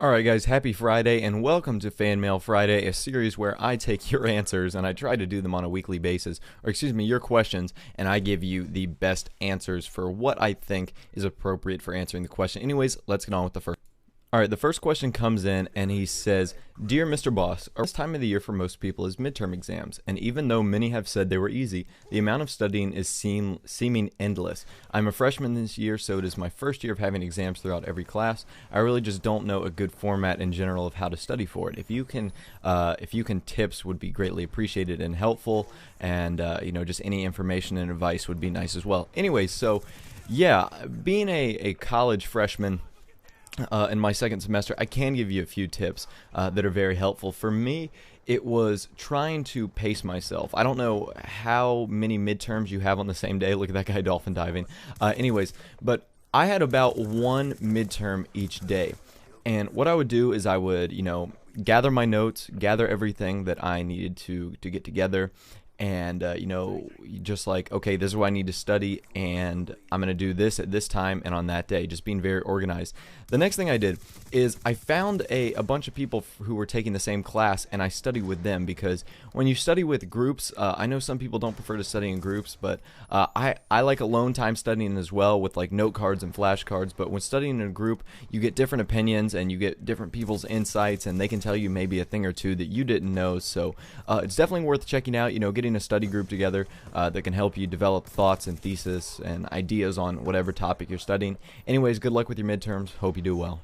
Alright guys, happy Friday and welcome to Fan Mail Friday, a series where I take your answers and I try to do them on a weekly basis, or excuse me, your questions, and I give you the best answers for what I think is appropriate for answering the question. Anyways, let's get on with the first. Alright, the first question comes in and he says, "Dear Mr. Boss, this time of the year for most people is midterm exams, and even though many have said they were easy, the amount of studying is seeming endless. I'm a freshman this year, so it is my first year of having exams throughout every class. I really just don't know a good format in general of how to study for it. If you can tips would be greatly appreciated and helpful, and just any information and advice would be nice as well." Anyways, so yeah, being a college freshman, in my second semester, I can give you a few tips that are very helpful. For me, it was trying to pace myself. I don't know how many midterms you have on the same day. Look at that guy dolphin diving. Anyways, but I had about one midterm each day. And what I would do is I would, gather my notes, gather everything that I needed to get together, and just like, okay, this is what I need to study, and I'm gonna do this at this time and on that day, just being very organized. The next thing I did is I found a bunch of people who were taking the same class, and I studied with them, because when you study with groups, I know some people don't prefer to study in groups, but I like alone time studying as well, with like note cards and flashcards. But when studying in a group, you get different opinions and you get different people's insights, and they can tell you maybe a thing or two that you didn't know. So it's definitely worth checking out, getting a study group together that can help you develop thoughts and thesis and ideas on whatever topic you're studying. Anyways, good luck with your midterms. Hope you do well.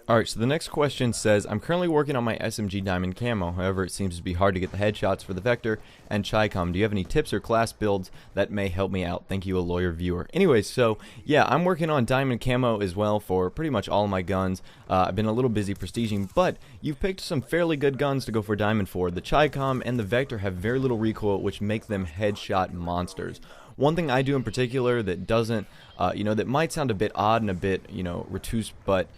Alright, so the next question says, "I'm currently working on my SMG Diamond Camo. However, it seems to be hard to get the headshots for the Vector and Chicom. Do you have any tips or class builds that may help me out? Thank you, a lawyer viewer." Anyways, so yeah, I'm working on Diamond Camo as well for pretty much all of my guns. I've been a little busy prestiging, but you've picked some fairly good guns to go for Diamond for. The Chicom and the Vector have very little recoil, which make them headshot monsters. One thing I do in particular that doesn't, that might sound a bit odd and a bit, retouche, but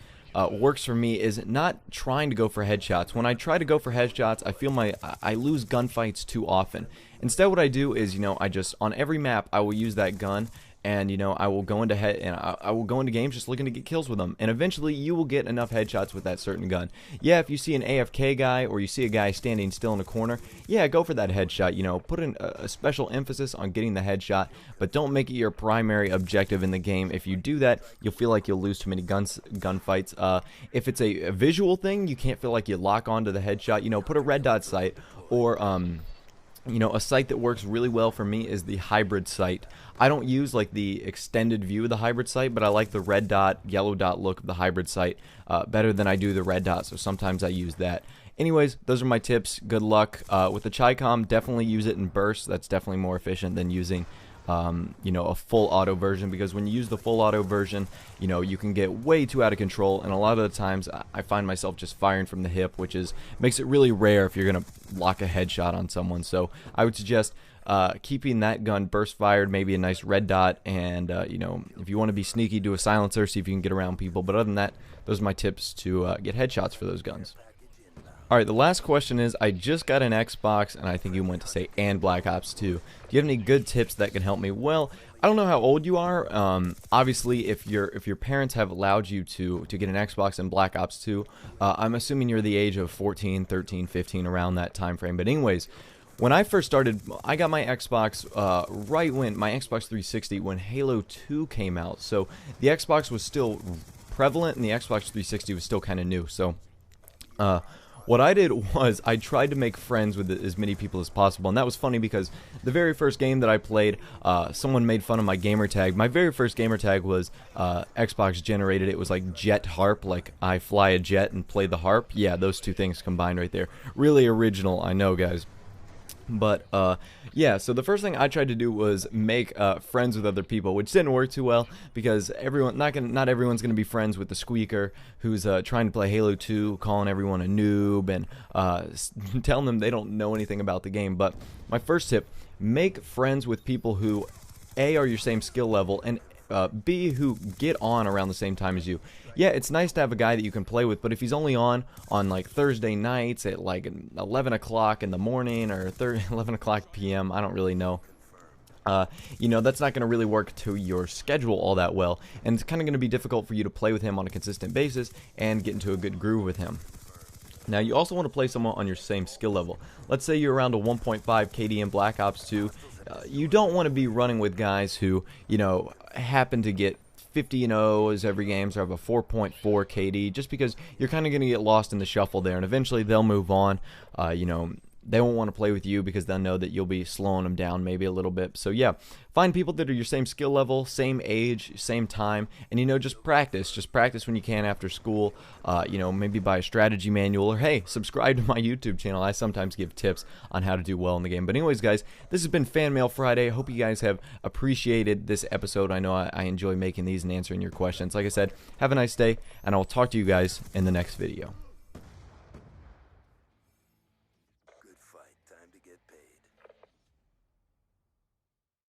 works for me, is not trying to go for headshots. When I try to go for headshots, I feel I lose gunfights too often. Instead, what I do is, I just, on every map, I will use that gun, and I will go into I will go into games just looking to get kills with them, and eventually you will get enough headshots with that certain gun. Yeah, if you see an AFK guy, or you see a guy standing still in a corner, yeah, go for that headshot. Put in a special emphasis on getting the headshot, but don't make it your primary objective in the game. If you do that, you'll feel like you'll lose too many gunfights. If it's a visual thing, you can't feel like you lock onto the headshot. Put a red dot sight, or a sight that works really well for me is the hybrid sight. I don't use like the extended view of the hybrid sight, but I like the red dot, yellow dot look of the hybrid sight better than I do the red dot, so sometimes I use that. Anyways, those are my tips. Good luck. With the Chicom, definitely use it in bursts. That's definitely more efficient than using a full auto version, because when you use the full auto version, you can get way too out of control, and a lot of the times I find myself just firing from the hip, which makes it really rare if you're gonna lock a headshot on someone. So I would suggest keeping that gun burst fired, maybe a nice red dot, and if you want to be sneaky, do a silencer, see if you can get around people. But other than that, those are my tips to get headshots for those guns. Alright, the last question is, "I just got an Xbox," and I think you went to say, "and Black Ops 2. Do you have any good tips that can help me?" Well, I don't know how old you are. Obviously, if your parents have allowed you to get an Xbox and Black Ops 2, I'm assuming you're the age of 14, 13, 15, around that time frame. But anyways, when I first started, I got my Xbox right when my Xbox 360, when Halo 2 came out. So the Xbox was still prevalent, and the Xbox 360 was still kind of new. So what I did was I tried to make friends with as many people as possible, and that was funny because the very first game that I played, someone made fun of my gamer tag. My very first gamer tag was Xbox generated. It was like jet harp, like I fly a jet and play the harp. Yeah, those two things combined right there. Really original, I know, guys. But yeah, so the first thing I tried to do was make friends with other people, which didn't work too well, because not everyone's gonna be friends with the squeaker who's trying to play Halo 2, calling everyone a noob and telling them they don't know anything about the game. But my first tip: make friends with people who A, are your same skill level, and B, who get on around the same time as you. Yeah, it's nice to have a guy that you can play with, but if he's only on like Thursday nights at like 11 o'clock in the morning, or 11 o'clock p.m., I don't really know, that's not going to really work to your schedule all that well, and it's kind of going to be difficult for you to play with him on a consistent basis and get into a good groove with him. Now, you also want to play someone on your same skill level. Let's say you're around a 1.5 KD in Black Ops 2. You don't want to be running with guys who, happen to get 50 and 0s every game, so have a 4.4 KD, just because you're kind of going to get lost in the shuffle there, and eventually they'll move on. They won't want to play with you because they'll know that you'll be slowing them down maybe a little bit. So yeah, find people that are your same skill level, same age, same time, and just practice. Just practice when you can after school. Maybe buy a strategy manual, or hey, subscribe to my YouTube channel. I sometimes give tips on how to do well in the game. But anyways, guys, this has been Fan Mail Friday. I hope you guys have appreciated this episode. I know I enjoy making these and answering your questions. Like I said, have a nice day, and I'll talk to you guys in the next video. Good fight, time to get paid.